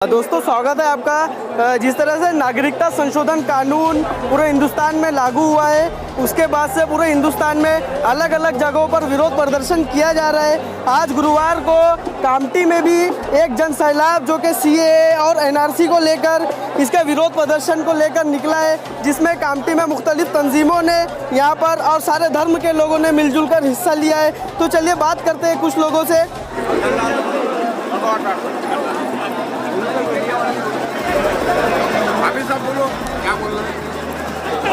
दोस्तों स्वागत है आपका। जिस तरह से नागरिकता संशोधन कानून पूरे हिंदुस्तान में लागू हुआ है, उसके बाद से पूरे हिंदुस्तान में अलग अलग जगहों पर विरोध प्रदर्शन किया जा रहा है। आज गुरुवार को कामठी में भी एक जन सैलाब जो कि सीएए और एनआरसी को लेकर इसके विरोध प्रदर्शन को लेकर निकला है, जिसमें कामठी में मुख्तलिफ तंजीमों ने यहाँ पर और सारे धर्म के लोगों ने मिलजुल कर हिस्सा लिया है। तो चलिए बात करते हैं कुछ लोगों से। अभी सब बोलो, क्या बोल रहे हैं?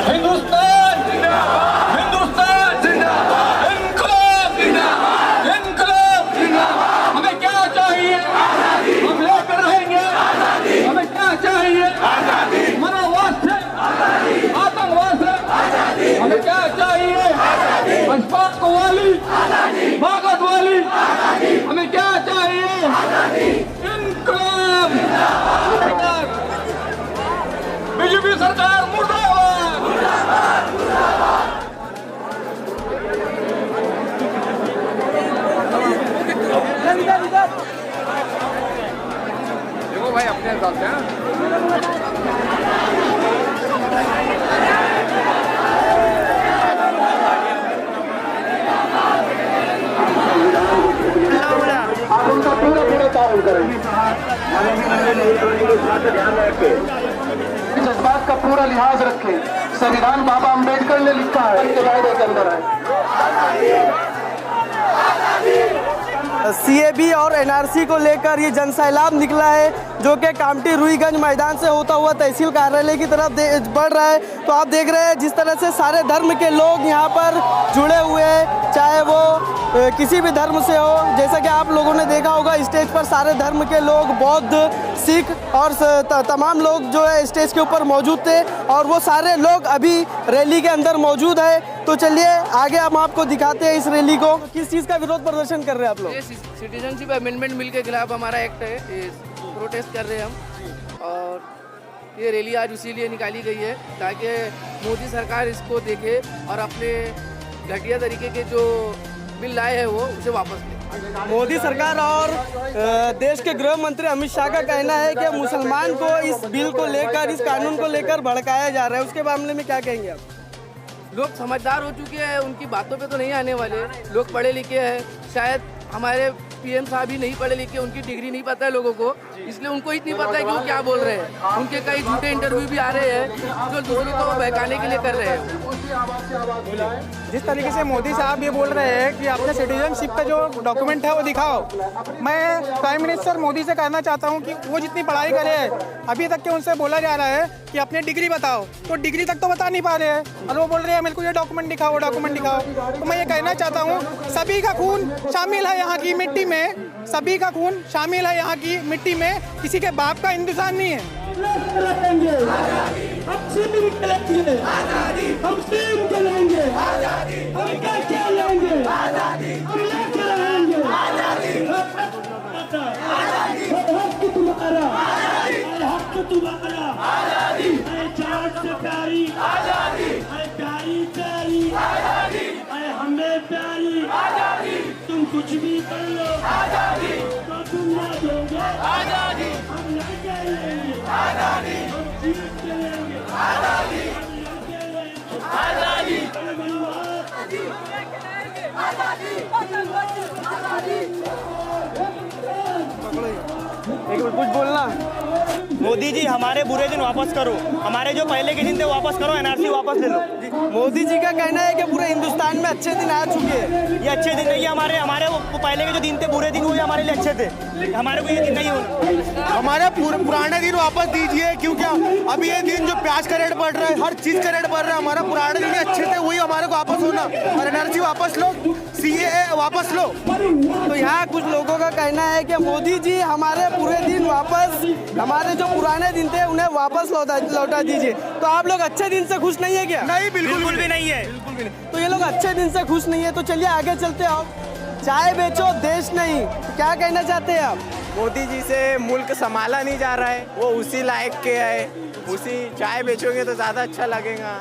हिंदुस्तान जिंदाबाद, हिंदुस्तान जिंदाबाद, इनकलाब जिंदाबाद, इनकलाब जिंदाबाद। हमें क्या चाहिए? आजादी। हम लेकर रहेंगे आजादी। हमें क्या चाहिए? आजादी। मनोवाद से आजादी, आतंकवाद से आजादी। हमें क्या चाहिए? आजादी। अशफाक वाली आजादी, भागत वाली आजादी। हमें क्या चाहिए? आजादी। इनकलाब जिंदाबाद। बीजेपी सरकार मुर्दाबाद, मुर्दाबाद, मुर्दाबाद। देखो भाई अपने हिसाब से आप उनका पूरा ताउन करें। ध्यान रखें, इस बात का पूरा लिहाज रखें। संविधान बाबा अम्बेडकर ने लिखा है, इसके दायरे के अंदर है। सीएबी और एनआरसी को लेकर ये जन सैलाब निकला है, जो कि कामठी रुईगंज मैदान से होता हुआ तहसील कार्यालय की तरफ बढ़ रहा है। तो आप देख रहे हैं जिस तरह से सारे धर्म के लोग यहाँ पर जुड़े हुए हैं, चाहे वो किसी भी धर्म से हो। जैसा कि आप लोगों ने देखा होगा, स्टेज पर सारे धर्म के लोग, बौद्ध, सिख और तमाम लोग जो है स्टेज के ऊपर मौजूद थे, और वो सारे लोग अभी रैली के अंदर मौजूद है। तो चलिए आगे हम आपको दिखाते हैं इस रैली को। किस चीज़ का विरोध प्रदर्शन कर रहे हैं आप लोग? सिटीजनशिप अमेंडमेंट बिल के खिलाफ हमारा एक्ट है, ये प्रोटेस्ट कर रहे हैं हम। और ये रैली आज इसीलिए निकाली गई है ताकि मोदी सरकार इसको देखे और अपने घटिया तरीके के जो बिल लाए हैं वो उसे वापस ले। मोदी सरकार और देश के गृह मंत्री अमित शाह का कहना है कि मुसलमान को इस बिल को लेकर, इस कानून को लेकर भड़काया जा रहा है। उसके मामले में क्या कहेंगे आप? लोग समझदार हो चुके हैं, उनकी बातों पे तो नहीं आने वाले। लोग पढ़े लिखे हैं, शायद हमारे पीएम साहब ही नहीं पढ़े लिखे, उनकी डिग्री नहीं पता है लोगों को, इसलिए उनको ही नहीं पता है कि वो क्या बोल रहे हैं। उनके कई झूठे इंटरव्यू भी आ रहे हैं जो दूसरों को बहकाने के लिए कर रहे हैं। जिस तरीके से मोदी साहब ये बोल रहे हैं कि अपने सिटीजनशिप का जो डॉक्यूमेंट है वो दिखाओ, मैं प्राइम मिनिस्टर मोदी से कहना चाहता हूँ कि वो जितनी पढ़ाई करे, अभी तक के उनसे बोला जा रहा है कि अपनी डिग्री बताओ, तो डिग्री तक तो बता नहीं पा रहे हैं, और वो बोल रहे हैं मेरे को ये डॉक्यूमेंट दिखाओ, वो डॉक्यूमेंट दिखाओ। तो मैं ये कहना चाहता हूँ, सभी का खून शामिल है यहाँ की मिट्टी में, सभी का खून शामिल है यहाँ की मिट्टी में, किसी के बाप का हिंदुस्तान नहीं है। हम सिविल करेंगे, हम स्टीम करेंगे, हम क्या लेंगे, हम लेके रहेंगे हक तुम्हारा, हक तुम्हारा, जाट से प्यारी, प्यारी प्यारी, हमें प्यारी, तुम कुछ भी कर लो तो तुम ना दोगे, हम लेके लेंगे, हम जीत के लेंगे, कुछ बोलना। मोदी जी हमारे बुरे दिन वापस करो, हमारे जो पहले के दिन थे वापस करो, एनआरसी वापस ले लो। मोदी जी का कहना है कि पूरे हिंदुस्तान में अच्छे दिन आ चुके हैं। ये अच्छे दिन नहीं है, हमारे वो पहले के जो दिन थे बुरे दिन, वो हमारे लिए अच्छे थे, हमारे को ये दिन नहीं होना। हमारे पुराने दिन वापस दीजिए, क्योंकि अभी ये दिन जो प्याज का रेट बढ़ रहा है, हर चीज का रेट बढ़ रहा है, हमारा पुराने दिन अच्छे थे, वही हमारे को वापस होना, और एनआरसी वापस लो, सीएए वापस लो। तो यहाँ कुछ लोगों का कहना है कि मोदी जी हमारे पूरे दिन वापस, हमारे जो पुराने दिन थे उन्हें वापस लौटा दीजिए। तो आप लोग अच्छे दिन से खुश नहीं है क्या? नहीं, बिल्कुल भी नहीं है। तो ये लोग अच्छे दिन से खुश नहीं है। तो चलिए आगे चलते हैं। आप चाय बेचो देश नहीं, क्या कहना चाहते हैं आप? मोदी जी से मुल्क संभाला नहीं जा रहा है, वो उसी लायक के है, उसी चाय बेचोगे तो ज़्यादा अच्छा लगेगा,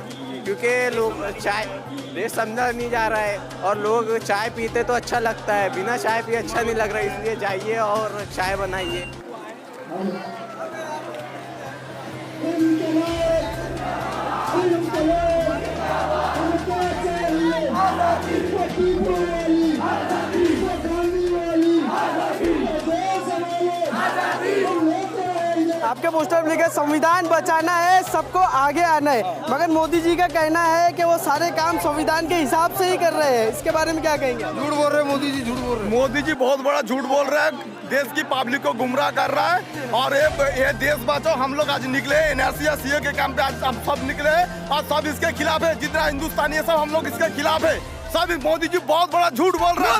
क्योंकि लोग चाय देश समझा नहीं जा रहा है, और लोग चाय पीते तो अच्छा लगता है, बिना चाय पिए अच्छा नहीं लग रहा है, इसलिए जाइए और चाय बनाइए। आपके पोस्टर में लिखा है संविधान बचाना है, सबको आगे आना है, मगर मोदी जी का कहना है कि वो सारे काम संविधान के हिसाब से ही कर रहे हैं। इसके बारे में क्या कहेंगे? झूठ बोल रहे हैं मोदी जी, झूठ बोल रहे हैं। मोदी जी बहुत बड़ा झूठ बोल रहे हैं, देश की पब्लिक को गुमराह कर रहा है। और ये देश बचाओ, हम लोग आज निकले एनआरसी या सीए के काम पे, आज हम सब निकले और सब इसके खिलाफ है। जितना हिंदुस्तानी है सब हम लोग इसके खिलाफ है। सब मोदी जी बहुत बड़ा झूठ बोल रहे हैं।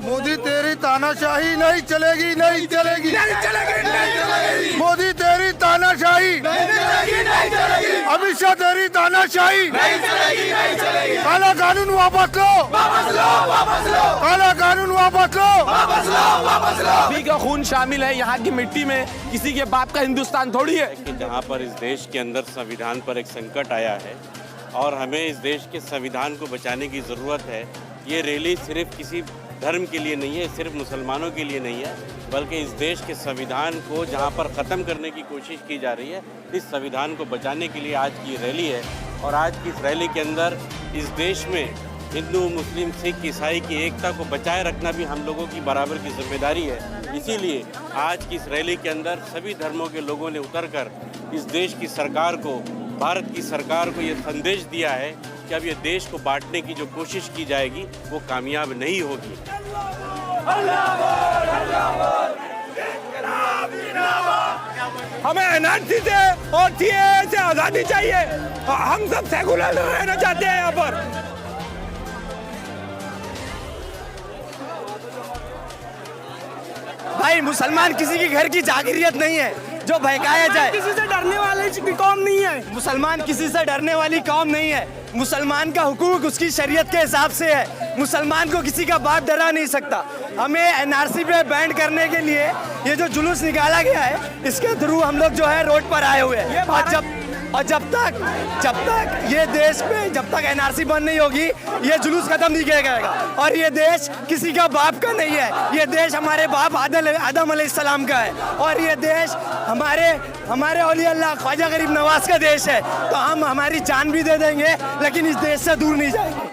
मोदी तेरी तानाशाही नहीं चलेगी, नहीं चलेगी, नहीं चलेगी, नहीं चलेगी। मोदी तेरी तानाशाही नहीं चलेगी, नहीं चलेगी। अमित शाह तेरी तानाशाही नहीं चलेगी, नहीं चलेगी। काला कानून वापस लो, वापस लो, वापस लो। काला कानून वापस लो, वापस लो, वापस लो। सभी का खून शामिल है यहाँ की मिट्टी में, किसी के बाप का हिंदुस्तान थोड़ी है। कि जहाँ पर इस देश के अंदर संविधान पर एक संकट आया है और हमें इस देश के संविधान को बचाने की ज़रूरत है। ये रैली सिर्फ किसी धर्म के लिए नहीं है, सिर्फ मुसलमानों के लिए नहीं है, बल्कि इस देश के संविधान को जहाँ पर ख़त्म करने की कोशिश की जा रही है, इस संविधान को बचाने के लिए आज की रैली है। और आज की इस रैली के अंदर इस देश में हिंदू, मुस्लिम, सिख, ईसाई की एकता को बचाए रखना भी हम लोगों की बराबर की जिम्मेदारी है। इसीलिए आज की इस रैली के अंदर सभी धर्मों के लोगों ने उतरकर इस देश की सरकार को, भारत की सरकार को ये संदेश दिया है कि अब ये देश को बांटने की जो कोशिश की जाएगी वो कामयाब नहीं होगी। हमें एनआरसी से और सीएए से आज़ादी चाहिए। हम सब सेकुलर रहना चाहते हैं यहाँ पर। भाई मुसलमान किसी की घर की जागीरियत नहीं है जो बहकाया जाए। किसी से डरने वाली कौम नहीं है। मुसलमान किसी से डरने वाली कौम नहीं है। मुसलमान का हुकूक उसकी शरीयत के हिसाब से है। मुसलमान को किसी का बाप डरा नहीं सकता। हमें एनआरसी पे बैंड करने के लिए ये जो जुलूस निकाला गया है, इसके थ्रू हम लोग जो है रोड पर आए हुए हैं। और जब तक ये देश पे जब तक एनआरसी बंद नहीं होगी, ये जुलूस खत्म नहीं किया जाएगा। और ये देश किसी का बाप का नहीं है, ये देश हमारे बाप आदम अलैहिस्सलाम का है। और ये देश हमारे औली अल्लाह ख्वाजा गरीब नवाज का देश है। तो हम हमारी जान भी दे देंगे, लेकिन इस देश से दूर नहीं जाएंगे।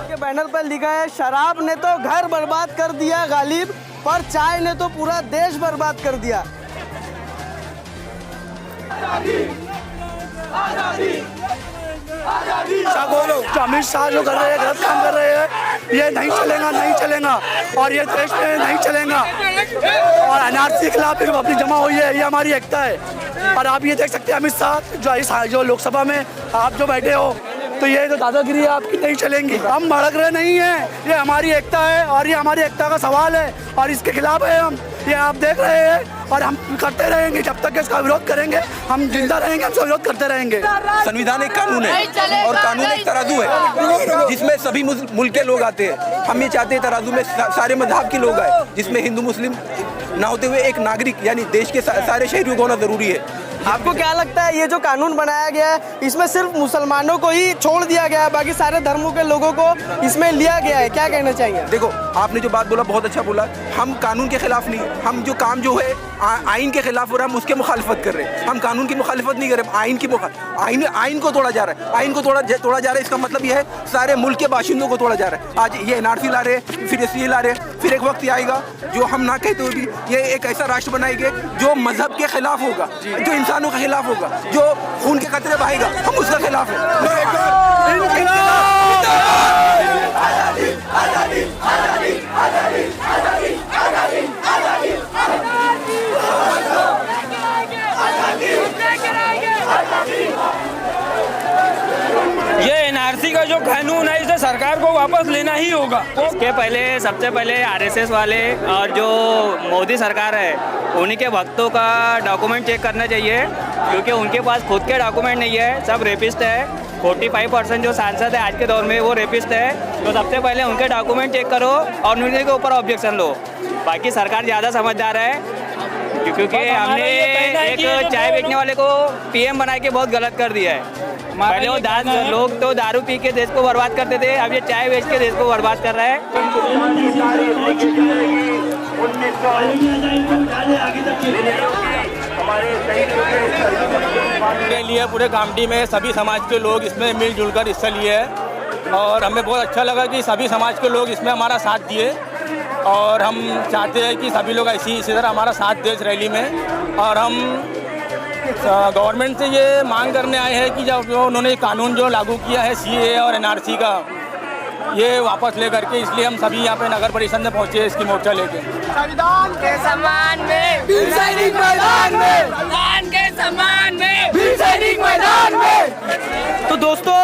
के बैनर पर लिखा है शराब ने तो घर बर्बाद कर दिया गालिब, पर चाय ने तो पूरा देश बर्बाद कर दिया। अमित शाह जो कर रहे हैं, गलत काम कर रहे हैं, ये नहीं चलेगा, नहीं चलेगा और ये देश में नहीं चलेगा। और एनआरसी के खिलाफ एक पब्लिक जमा हुई है, ये हमारी एकता है। और आप ये देख सकते हैं अमित शाह जो लोकसभा में आप जो बैठे हो, तो ये जो दादागिरी आपकी नहीं चलेंगी। हम भड़क रहे नहीं हैं, ये हमारी एकता है और ये हमारी एकता का सवाल है और इसके खिलाफ है हम। ये आप देख रहे हैं और हम करते रहेंगे जब तक इसका विरोध करेंगे। हम जिंदा रहेंगे, हम विरोध करते रहेंगे। संविधान एक कानून है और कानून एक तराजू है जिसमें सभी मुल्क के लोग आते हैं। हम ये चाहते हैं तराजू में सारे मजहब के लोग आए, जिसमें हिंदू मुस्लिम ना होते हुए एक नागरिक यानी देश के सारे शहरियों को होना जरूरी है। आपको क्या लगता है ये जो कानून बनाया गया है, इसमें सिर्फ मुसलमानों को ही छोड़ दिया गया है, बाकी सारे धर्मों के लोगों को इसमें लिया गया है? क्या कहना चाहिए? देखो, आपने जो बात बोला बहुत अच्छा बोला। हम कानून के खिलाफ नहीं, हम जो काम जो है आइन के खिलाफ हो रहा है, हम उसके मुखालिफत कर रहे हैं। हम कानून की मुखालिफत नहीं कर रहे, आइन को तोड़ा जा रहा है। आइन को तोड़ा जा रहा है, इसका मतलब यह है सारे मुल्क के बाशिंदों को तोड़ा जा रहा है। आज ये एनआरसी ला रहे हैं, फिर सीए ला रहे हैं, फिर एक वक्त आएगा जो हम ना कहते हुए भी ये एक ऐसा राष्ट्र बनाएंगे जो मजहब के खिलाफ होगा, जो इंसानों के खिलाफ होगा, जो खून के कतरे बहाएगा, हम उसके खिलाफ हैं। ये एनआरसी का जो कानून है, इसे सरकार को वापस लेना ही होगा। इसके पहले सबसे पहले आरएसएस वाले और जो मोदी सरकार है, उन्हीं के भक्तों का डॉक्यूमेंट चेक करना चाहिए, क्योंकि उनके पास खुद के डॉक्यूमेंट नहीं है, सब रेपिस्ट है। 45% जो सांसद है आज के दौर में वो रेपिस्ट है। तो सबसे पहले उनके डॉक्यूमेंट चेक करो और उनके ऊपर ऑब्जेक्शन लो। बाकी सरकार ज़्यादा समझदार है, क्योंकि हमने एक चाय बेचने वाले को पीएम बना के बहुत गलत कर दिया है। पहले वो लोग तो दारू पी के देश को बर्बाद करते थे, अब ये चाय बेच के देश को बर्बाद कर रहा है। के लिए पूरे कामटी में सभी समाज के लोग इसमें मिलजुल कर हिस्सा लिए हैं और हमें बहुत अच्छा लगा कि सभी समाज के लोग इसमें हमारा साथ दिए और हम चाहते हैं कि सभी लोग इसी तरह हमारा साथ दें इस रैली में। और हम गवर्नमेंट से ये मांग करने आए हैं कि जब उन्होंने कानून जो लागू किया है सीए और एनआरसी का, ये वापस ले करके, इसलिए हम सभी यहाँ पे नगर परिषद में पहुँचे इसकी मोर्चा लेके। संविधान के सम्मान में वीर सैनिक मैदान में, संविधान के सम्मान में वीर सैनिक मैदान में। तो दोस्तों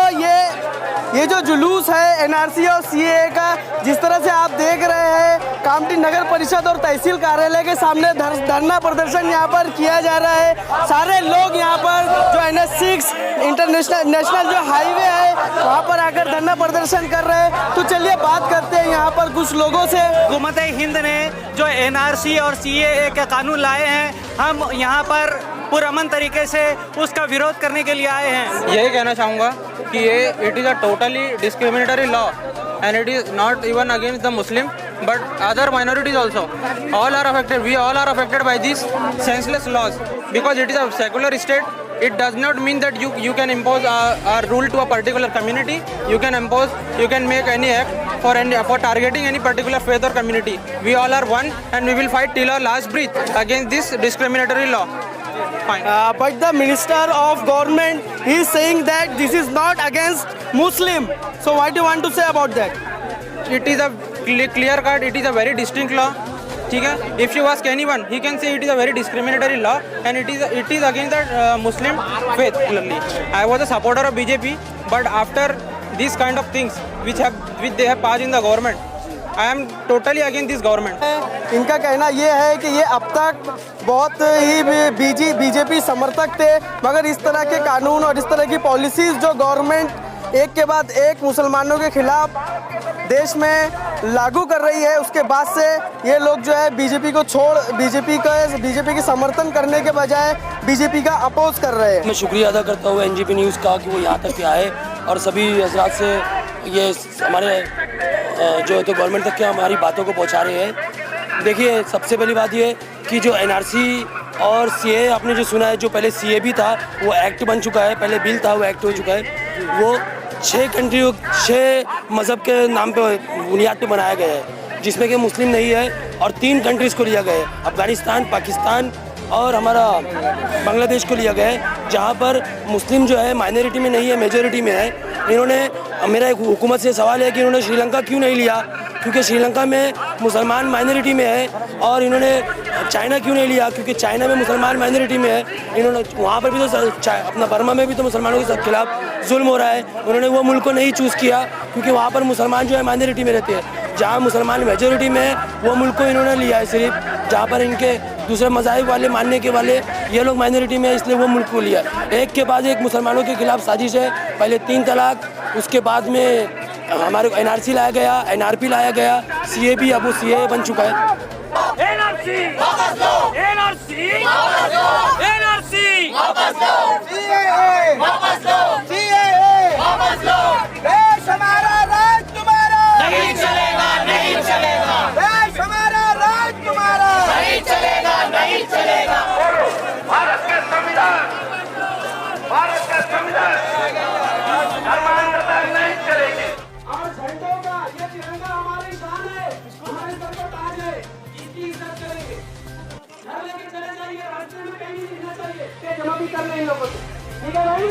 ये जो जुलूस है एनआरसी और सीएए का, जिस तरह से आप देख रहे हैं कामटी नगर परिषद और तहसील कार्यालय के सामने धरना प्रदर्शन यहाँ पर किया जा रहा है। सारे लोग यहाँ पर जो NH6 नेशनल जो हाईवे है वहाँ पर आकर धरना प्रदर्शन कर रहे हैं। तो चलिए बात करते हैं यहाँ पर कुछ लोगों से। हुकूमत हिंद ने जो एनआरसी और सीएए के कानून लाए हैं, हम यहाँ पर पुरअमन तरीके से उसका विरोध करने के लिए आए हैं। यही कहना चाहूँगा कि ये it is a totally discriminatory law and it is not even against the Muslim but other minorities also. All are affected. We all are affected by these senseless laws because it is a secular state. It does not mean that you can impose a rule to a particular community. You can make any act for targeting any particular faith or community. We all are one and we will fight till our last breath against this discriminatory law. But the minister of government is saying that this is not against Muslim. So what do you want to say about that? It is a clear cut. It is a very distinct law. ठीक है? If you ask anyone, he can say it is a very discriminatory law and it is against the Muslim faith. Clearly, I was a supporter of BJP, but after these kind of things which they have passed in the government, I am totally against this government. इनका कहना ये है कि ये अब तक बहुत ही BJP समर्थक थे, मगर इस तरह के कानून और इस तरह की पॉलिसीज जो गवर्नमेंट एक के बाद एक मुसलमानों के खिलाफ देश में लागू कर रही है, उसके बाद से ये लोग जो है बीजेपी को छोड़ बीजेपी के समर्थन करने के बजाय बीजेपी का अपोज कर रहे हैं। मैं शुक्रिया अदा करता हूँ एनजीपी न्यूज़ का कि वो यहाँ तक आए और सभी हजरात से ये हमारे जो है तो गवर्नमेंट तक के हमारी बातों को पहुँचा रहे हैं। देखिए, सबसे पहली बात ये कि जो एनआरसी और सीए आपने जो सुना है, जो पहले सीए भी था वो एक्ट बन चुका है, पहले बिल था वो एक्ट हो चुका है। वो 6 मज़हब के नाम पे बुनियाद पे बनाया गया है, जिसमें कि मुस्लिम नहीं है, और 3 कंट्रीज़ को लिया गया है, अफ़गानिस्तान, पाकिस्तान और हमारा बांग्लादेश को लिया गया है, जहाँ पर मुस्लिम जो है माइनॉरिटी में नहीं है, मेजॉरिटी में है। इन्होंने, मेरा एक हुकूमत से सवाल है कि इन्होंने श्रीलंका क्यों नहीं लिया, क्योंकि श्रीलंका में मुसलमान माइनॉरिटी में है, और इन्होंने चाइना क्यों नहीं लिया, क्योंकि चाइना में मुसलमान माइनॉरिटी में है। इन्होंने वहाँ पर भी तो अपना बर्मा में भी तो मुसलमानों के खिलाफ जुल्म हो रहा है, उन्होंने वो मुल्क को नहीं चूज़ किया क्योंकि वहाँ पर मुसलमान जो है माइनॉरिटी में रहते हैं। जहाँ मुसलमान मेजॉरिटी में है वो मुल्क को इन्होंने लिया है सिर्फ, जहाँ पर इनके दूसरे मज़ाहिब वाले मानने के वाले ये लोग माइनॉरिटी में है, इसलिए वो मुल्क को लिया। एक के बाद एक मुसलमानों के खिलाफ साजिश है, पहले 3 तलाक, उसके बाद में हमारे को एनआरसी लाया गया, एनआरपी लाया गया, सीए भी, अब वो सीए बन चुका है। एनआरसी वापस लो, एनआरसी वापस लो, एनआरसी वापस लो, सीएए वापस लो, सीएए वापस लो। देश हमारा, राज तुम्हारा नहीं चलेगा, नहीं चलेगा। देश हमारा, राज तुम्हारा नहीं चलेगा, नहीं चलेगा। भारत का संविधान धर्मांतरता नहीं चलेगी। और झंडों का ये तिरंगा हमारी शान है, हमारे सर पर ताज है, इसकी इज्जत करेंगे। घर लेके चले जाइए, रास्ते में कहीं नहीं दिखना चाहिए, ये जमा भी कर लें इन लोगों से, ठीक है भाई?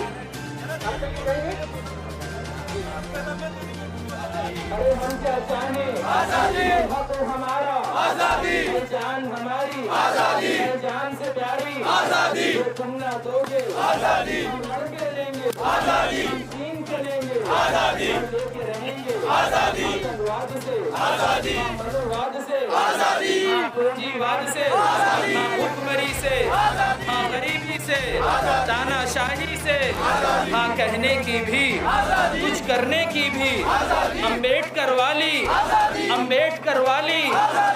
अरे हम क्या चाहें, आजादी, हक हमारा, आजादी, जान हमारी, आजादी, जान से प्यारी, आजादी, तुम ना दोगे, आजादी, हम लड़के लेंगे, आजादी, हम चलेंगे, आजादी, लेके रहेंगे, आजादी, आतंकवाद से, आजादी, मनुवाद से, आजादी, पूंजीवाद से, आजादी, भुखमरी से, हाँ गरीबी से, तानाशाही से, हाँ कहने की भी, कुछ करने की भी, अम्बेडकर वाली,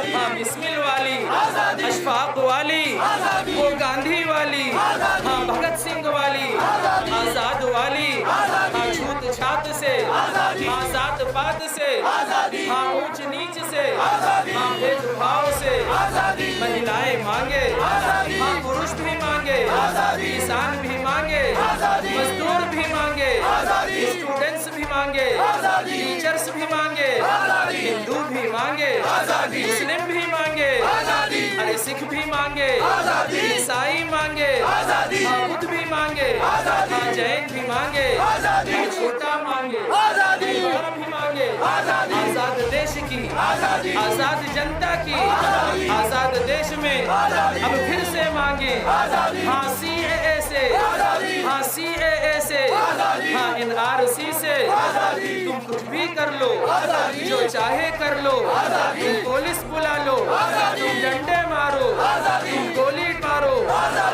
हाँ बिस्मिल वाली, अशफाक वाली, गांधी वाली, हाँ भगत सिंह वाली, आजाद वाली, हाँ छूत छात से, हाँ जात पात से, हाँ ऊंच नीच से, हाँ भेदभाव से महिलाएं मांगे, हाँ पुरुष भी मांगे, किसान भी मांगे, मजदूर भी मांगे, स्टूडेंट्स भी मांगे, टीचर्स भी मांगे, हिंदू भी मांगे, मुस्लिम भी मांगे, अरे सिख भी मांगे, ईसाई मांगे, हाँ बुद्ध भी मांगे, हाँ जैन भी मांगे, हाँ छोटा मांगे, बड़ा भी मांगे, आजाद देश की, आजाद जनता की, आजाद देश में अब फिर से मांगे, हाँ CAA से, हाँ CAA से, हाँ NRC से, तुम कुछ भी कर लो, जो चाहे कर लो, तुम पुलिस बुला लो, तुम डंडे मारो, तुम गोली मारो,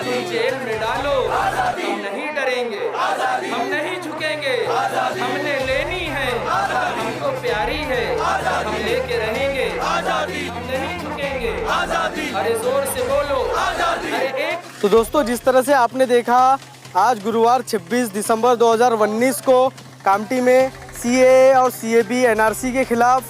तुम जेल में डालो, हम नहीं डरेंगे, हम नहीं झुकेंगे, हमने लेनी है, हमको प्यारी है, हम लेके रहेंगे, हम नहीं झुकेंगे, अरे जोर से बोलो, अरे एक। तो दोस्तों, जिस तरह से आपने देखा, आज गुरुवार 26 दिसंबर 2019 को कामठी में CAA और CAB NRC के खिलाफ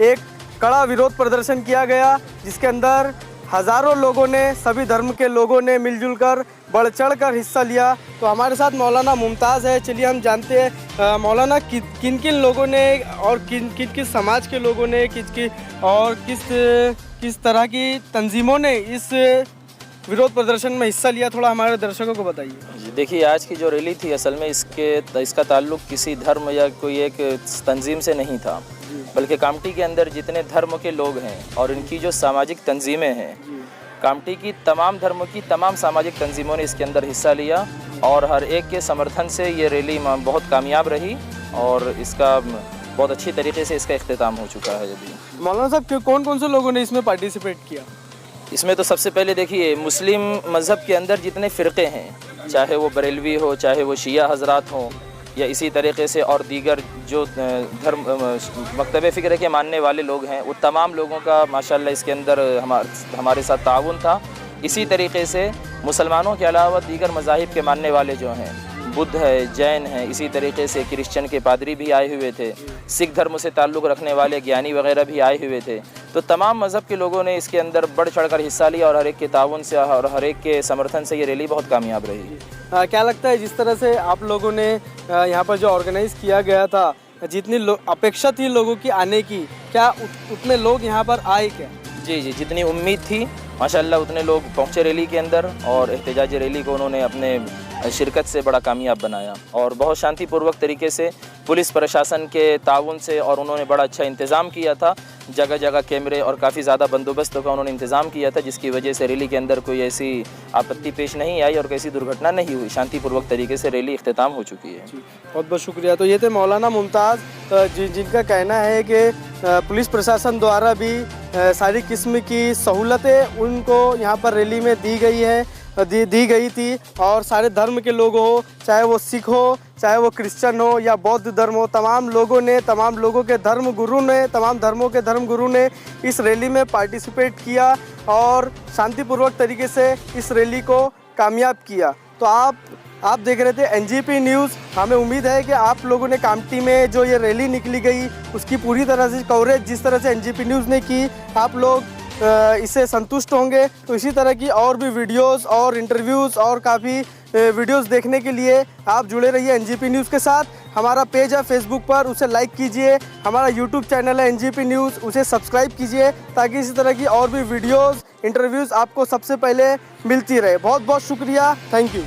एक कड़ा विरोध प्रदर्शन किया गया, जिसके अंदर हज़ारों लोगों ने, सभी धर्म के लोगों ने मिलजुल कर बढ़ चढ़ कर हिस्सा लिया। तो हमारे साथ मौलाना मुमताज़ है, चलिए हम जानते हैं मौलाना किन किन लोगों ने और किस समाज के लोगों ने किस तरह की तंजीमों ने इस विरोध प्रदर्शन में हिस्सा लिया, थोड़ा हमारे दर्शकों को बताइए। देखिए, आज की जो रैली थी असल में इसका ताल्लुक किसी धर्म या कोई एक तंजीम से नहीं था, बल्कि कामठी के अंदर जितने धर्म के लोग हैं और इनकी जो सामाजिक तंजीमें हैं, कामठी की तमाम धर्मों की तमाम सामाजिक तंजीमों ने इसके अंदर हिस्सा लिया और हर एक के समर्थन से ये रैली बहुत कामयाब रही और इसका बहुत अच्छी तरीके से इसका इख्तिताम हो चुका है। अभी मौलाना साहब, कौन कौन से लोगों ने इसमें पार्टिसिपेट किया? इसमें तो सबसे पहले देखिए, मुस्लिम मज़हब के अंदर जितने फ़िरक़े हैं, चाहे वो बरेलवी हो, चाहे वो शिया हज़रात हों, या इसी तरीके से और दीगर जो धर्म मकतब फ़िक्र के मानने वाले लोग हैं, वो तमाम लोगों का माशाल्लाह इसके अंदर हमारे साथ ताउन था। इसी तरीके से मुसलमानों के अलावा दीगर मज़ाहिब के मानने वाले जो हैं, बुद्ध है, जैन है, इसी तरीके से क्रिश्चियन के पादरी भी आए हुए थे, सिख धर्म से ताल्लुक़ रखने वाले ज्ञानी वगैरह भी आए हुए थे। तो तमाम मज़हब के लोगों ने इसके अंदर बढ़ चढ़कर हिस्सा लिया और हर एक के ताउन से और हर एक के समर्थन से ये रैली बहुत कामयाब रही। क्या लगता है, जिस तरह से आप लोगों ने यहाँ पर जो ऑर्गेनाइज़ किया गया था, जितनी अपेक्षा थी लोगों की आने की, क्या उतने लोग यहाँ पर आए क्या? जी, जितनी उम्मीद थी माशाल्लाह उतने लोग पहुँचे रैली के अंदर और एहतजाजी रैली को उन्होंने अपने शिरकत से बड़ा कामयाब बनाया और बहुत शांतिपूर्वक तरीके से पुलिस प्रशासन के ताउन से, और उन्होंने बड़ा अच्छा इंतज़ाम किया था, जगह जगह कैमरे और काफ़ी ज़्यादा बंदोबस्त का उन्होंने इंतज़ाम किया था, जिसकी वजह से रैली के अंदर कोई ऐसी आपत्ति पेश नहीं आई और कैसी दुर्घटना नहीं हुई। शांतिपूर्वक तरीके से रैली इख्तिताम हो चुकी है। बहुत बहुत शुक्रिया। तो ये थे मौलाना मुमताज़, जिनका कहना है कि पुलिस प्रशासन द्वारा भी सारी किस्म की सहूलतें उनको यहाँ पर रैली में दी गई थी और सारे धर्म के लोग हो, चाहे वो सिख हो, चाहे वो क्रिश्चियन हो या बौद्ध धर्म हो, तमाम लोगों के तमाम धर्मों के धर्म गुरु ने इस रैली में पार्टिसिपेट किया और शांतिपूर्वक तरीके से इस रैली को कामयाब किया। तो आप देख रहे थे NGP न्यूज़। हमें उम्मीद है कि आप लोगों ने कामठी में जो ये रैली निकली गई उसकी पूरी तरह से कवरेज जिस तरह से NGP न्यूज़ ने की, आप लोग इससे संतुष्ट होंगे। तो इसी तरह की और भी वीडियोस और इंटरव्यूज़ और काफ़ी वीडियोस देखने के लिए आप जुड़े रहिए NGP न्यूज़ के साथ। हमारा पेज है फेसबुक पर, उसे लाइक कीजिए। हमारा यूट्यूब चैनल है NGP न्यूज़, उसे सब्सक्राइब कीजिए ताकि इसी तरह की और भी वीडियोस इंटरव्यूज़ आपको सबसे पहले मिलती रहे। बहुत बहुत शुक्रिया, थैंक यू।